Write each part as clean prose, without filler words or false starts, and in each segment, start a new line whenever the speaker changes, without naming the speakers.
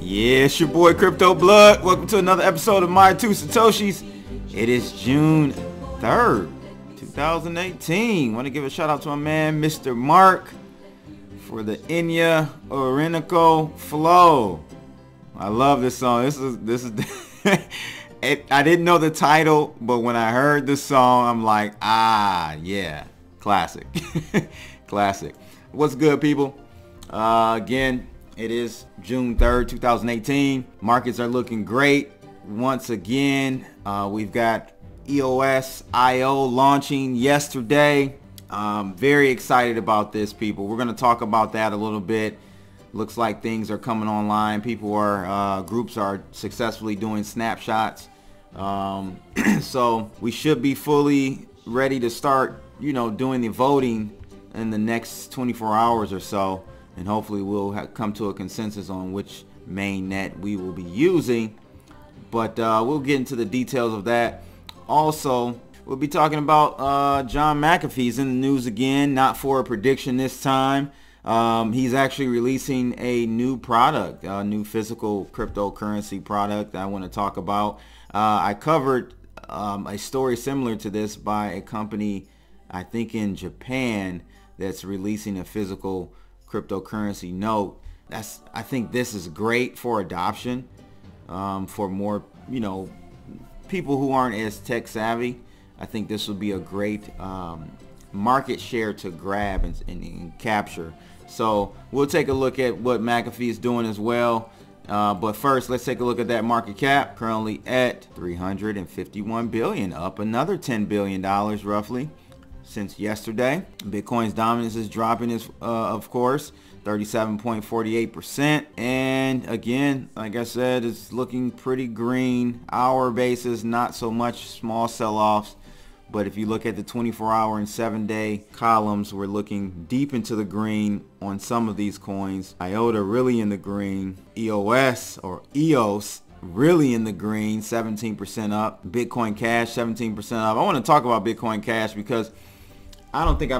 Yeah, it's your boy Crypto Blood. Welcome to another episode of My Two Satoshis. It is June 3rd, 2018. Want to give a shout out to my man, Mr. Mark, for the Enya Orinoco Flow. I love this song. This is I didn't know the title, but when I heard the song, I'm like, yeah, classic. Classic. What's good, people? Again, it is June 3rd, 2018. Markets are looking great. Once again, we've got EOSIO launching yesterday. Very excited about this, people. We're going to talk about that a little bit. Looks like things are coming online. People are, groups are successfully doing snapshots. So we should be fully ready to start, doing the voting in the next 24 hours or so. And hopefully we'll come to a consensus on which main net we will be using. But we'll get into the details of that. Also, we'll be talking about John McAfee's in the news again, not for a prediction this time. He's actually releasing a new product, a new physical cryptocurrency product that I want to talk about. I covered a story similar to this by a company, I think in Japan, that's releasing a physical cryptocurrency note. I think this is great for adoption, for more, people who aren't as tech savvy. I think this will be a great market share to grab and capture. So we'll take a look at what McAfee is doing as well. But first, let's take a look at that market cap. Currently at 351 billion, up another $10 billion roughly since yesterday. Bitcoin's dominance is dropping, of course, 37.48%. And again, like I said, it's looking pretty green. Hour basis, not so much, small sell-offs. But if you look at the 24-hour and 7-day columns, we're looking deep into the green on some of these coins. IOTA really in the green. EOS or EOS really in the green, 17% up. Bitcoin Cash 17% up. I want to talk about Bitcoin Cash because I don't think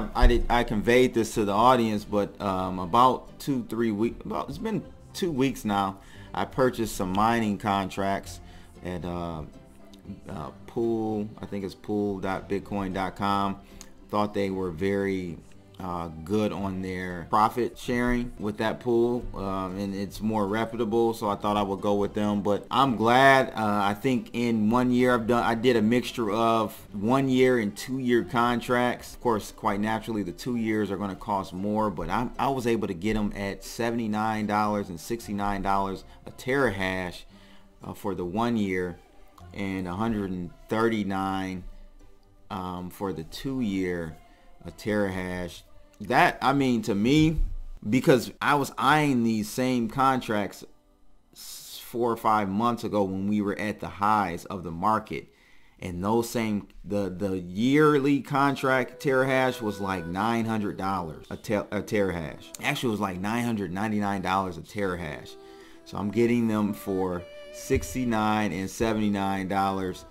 I conveyed this to the audience, but about 2-3 weeks, it's been 2 weeks now, I purchased some mining contracts at Pool, I think it's pool.bitcoin.com. Thought they were very good on their profit sharing with that pool, and it's more reputable, so I thought I would go with them. But I'm glad. I think in 1 year I did a mixture of 1 year and 2 year contracts. Of course, quite naturally the 2 years are going to cost more, but I was able to get them at $79 and $69 a terahash for the 1 year, and $139 for the 2 year a terahash. That, I mean, to me, because I was eyeing these same contracts 4 or 5 months ago when we were at the highs of the market, and those same the yearly contract terahash was like $900 a terahash. Actually, it was like $999 a terahash. So I'm getting them for $69 and $79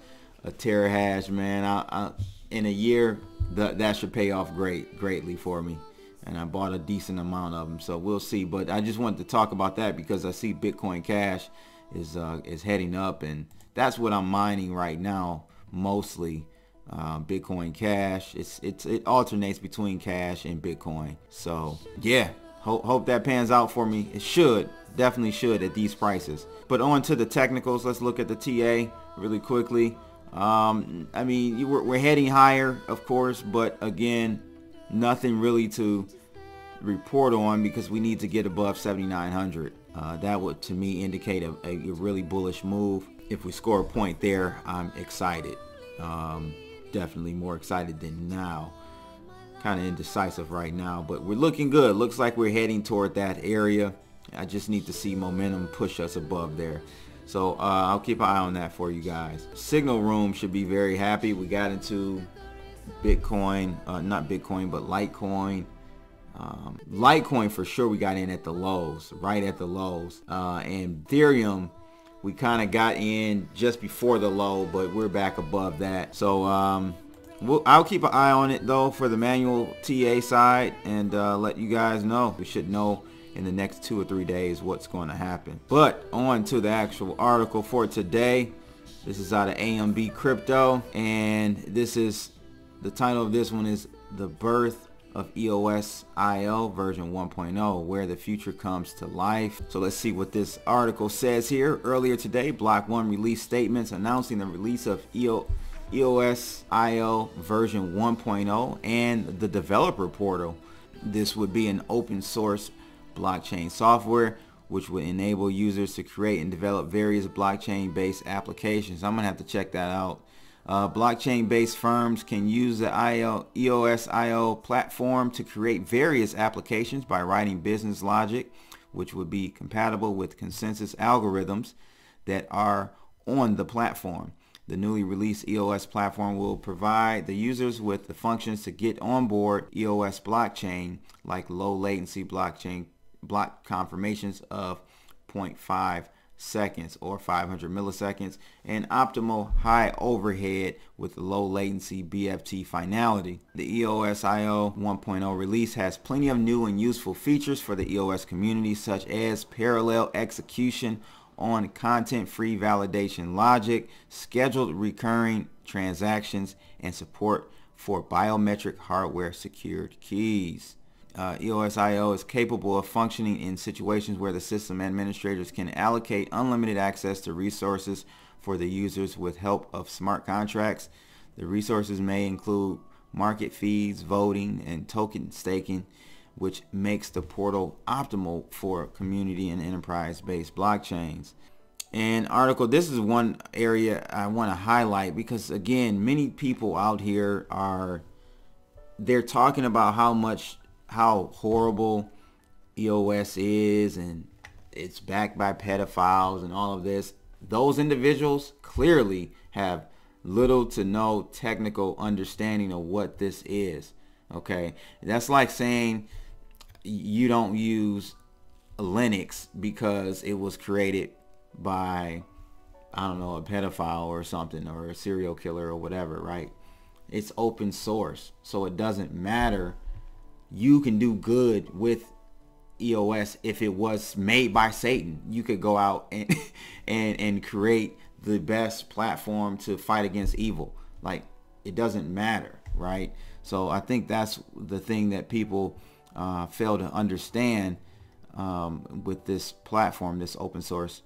a terahash, man. In a year, that should pay off greatly for me, and I bought a decent amount of them, so we'll see. But I just wanted to talk about that because I see Bitcoin Cash is heading up, and that's what I'm mining right now mostly. Bitcoin Cash, it alternates between Cash and Bitcoin. So yeah, hope that pans out for me. It should, definitely should at these prices. But on to the technicals. Let's look at the TA really quickly. I mean, we're heading higher, of course, but again, nothing really to report on because we need to get above 7,900. That would, to me, indicate a really bullish move. If we score a point there, I'm excited. Definitely more excited than now. Kind of indecisive right now, but we're looking good. Looks like we're heading toward that area. I just need to see momentum push us above there. So I'll keep an eye on that for you guys. Signal Room should be very happy. We got into Bitcoin, not Bitcoin, but Litecoin. Litecoin for sure we got in at the lows, right at the lows. And Ethereum, we kind of got in just before the low, but we're back above that. So I'll keep an eye on it though for the manual TA side, and let you guys know. We should know in the next 2 or 3 days what's going to happen. But on to the actual article for today. This is out of AMB Crypto, and this is the title of this one is The Birth of EOSIO version 1.0, where the future comes to life. So let's see what this article says here. Earlier today, Block One released statements announcing the release of EOSIO version 1.0 and the developer portal. This would be an open source blockchain software which would enable users to create and develop various blockchain-based applications. I'm gonna have to check that out. Blockchain-based firms can use the EOSIO platform to create various applications by writing business logic, which would be compatible with consensus algorithms that are on the platform. The newly released EOS platform will provide the users with the functions to get on board EOS blockchain, like low latency blockchain block confirmations of 0.5 seconds or 500 milliseconds, and optimal high overhead with low latency BFT finality. The EOSIO 1.0 release has plenty of new and useful features for the EOS community, such as parallel execution on content-free validation logic, scheduled recurring transactions, and support for biometric hardware secured keys. EOSIO is capable of functioning in situations where the system administrators can allocate unlimited access to resources for the users with help of smart contracts. The resources may include market feeds, voting, and token staking, which makes the portal optimal for community and enterprise-based blockchains. And article, this is one area I want to highlight because, again, many people out here they're talking about how horrible EOS is and it's backed by pedophiles and all of this. Those individuals clearly have little to no technical understanding of what this is. Okay, that's like saying you don't use Linux because it was created by, I don't know, a pedophile or something, or a serial killer or whatever, right? It's open source, so it doesn't matter. You can do good with EOS if it was made by Satan. You could go out and and create the best platform to fight against evil. Like, it doesn't matter, right? So I think that's the thing that people fail to understand with this platform, this open source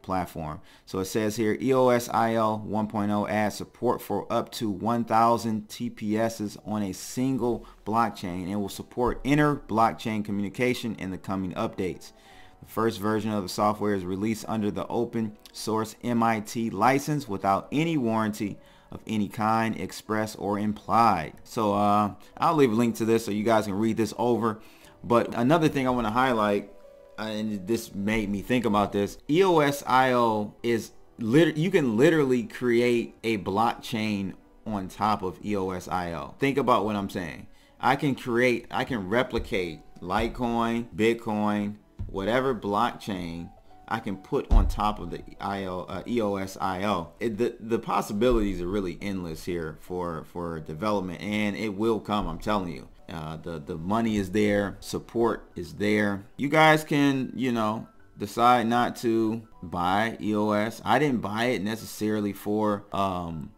platform. So it says here, EOSIO 1.0 adds support for up to 1,000 TPSs on a single blockchain and will support inter-blockchain communication in the coming updates. The first version of the software is released under the open source MIT license without any warranty of any kind, express or implied. So I'll leave a link to this so you guys can read this over. But another thing I want to highlight, and this made me think about this, EOSIO is you can literally create a blockchain on top of EOSIO. Think about what I'm saying. I can replicate Litecoin, Bitcoin, whatever blockchain I can put on top of the EOSIO. The possibilities are really endless here for development, and it will come, I'm telling you. The money is there, support is there. You guys can, decide not to buy EOS. I didn't buy it necessarily for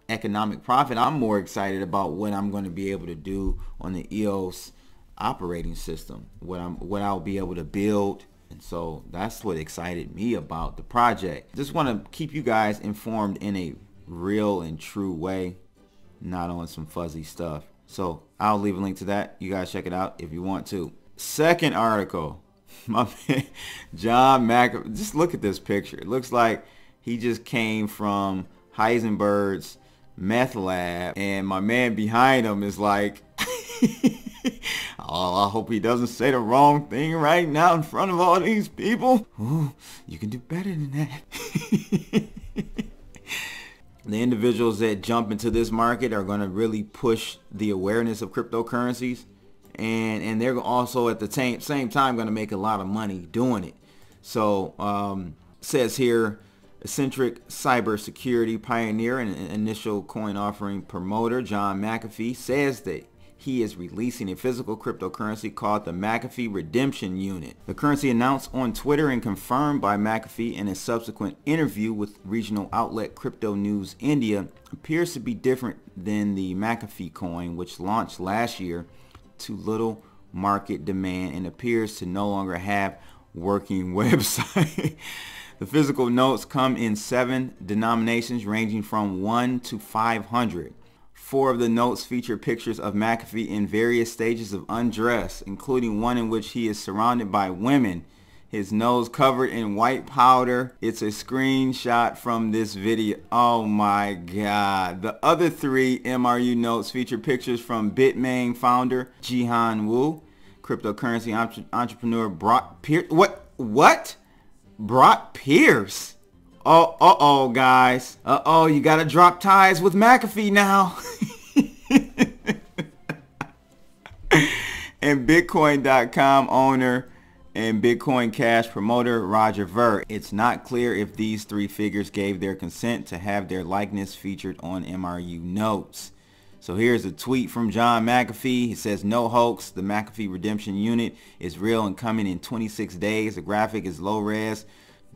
economic profit. I'm more excited about what I'm going to be able to do on the EOS operating system, what I'll be able to build. And so that's what excited me about the project. Just want to keep you guys informed in a real and true way, not on some fuzzy stuff. So I'll leave a link to that. You guys check it out if you want to. Second article, my man John McAfee. Just look at this picture. It looks like he just came from Heisenberg's meth lab, and my man behind him is like, oh, I hope he doesn't say the wrong thing right now in front of all these people. Ooh, you can do better than that. The individuals that jump into this market are going to really push the awareness of cryptocurrencies, and they're also at the same time going to make a lot of money doing it. So says here, eccentric cybersecurity pioneer and initial coin offering promoter John McAfee says that he is releasing a physical cryptocurrency called the McAfee Redemption Unit. The currency, announced on Twitter and confirmed by McAfee in a subsequent interview with regional outlet Crypto News India, appears to be different than the McAfee coin, which launched last year to little market demand and appears to no longer have working website. The physical notes come in 7 denominations ranging from 1 to 500. 4 of the notes feature pictures of McAfee in various stages of undress, including one in which he is surrounded by women, his nose covered in white powder. It's a screenshot from this video. Oh my God. The other 3 MRU notes feature pictures from Bitmain founder Jihan Wu, cryptocurrency entrepreneur Brock Pierce. What? Brock Pierce? Oh, guys. You gotta drop ties with McAfee now. And Bitcoin.com owner and Bitcoin Cash promoter Roger Ver. It's not clear if these 3 figures gave their consent to have their likeness featured on MRU notes. So here's a tweet from John McAfee. He says, "No hoax. The McAfee Redemption Unit is real and coming in 26 days. The graphic is low res.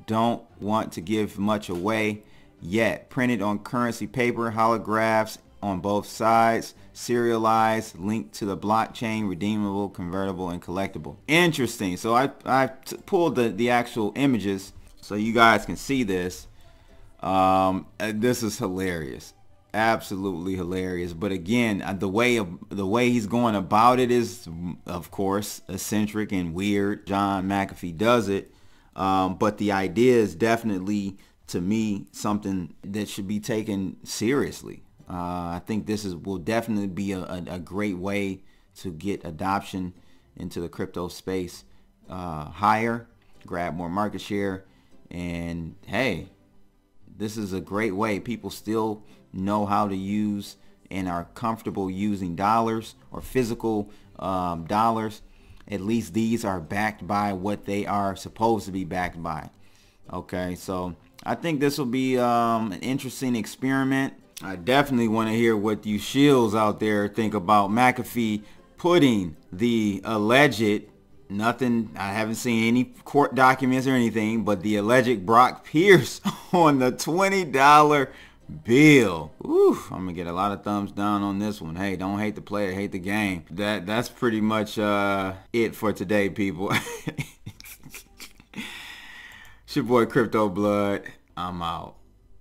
Don't want to give much away yet. Printed on currency paper, holographs on both sides, serialized, linked to the blockchain, redeemable, convertible, and collectible." Interesting. So I pulled the actual images so you guys can see this. This is hilarious. Absolutely hilarious. But again, the way he's going about it is, of course, eccentric and weird. John McAfee does it. But the idea is definitely, to me, something that should be taken seriously. I think this will definitely be a great way to get adoption into the crypto space higher, grab more market share, and hey, this is a great way. People still know how to use and are comfortable using dollars or physical dollars. At least these are backed by what they are supposed to be backed by. Okay, so I think this will be an interesting experiment. I definitely want to hear what you shills out there think about McAfee putting the alleged, I haven't seen any court documents or anything, but the alleged Brock Pierce on the $20 bill. Oof, I'm gonna get a lot of thumbs down on this one. Hey, don't hate the player, hate the game. That's pretty much it for today, people. It's your boy Crypto Blood. I'm out.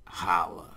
Holla.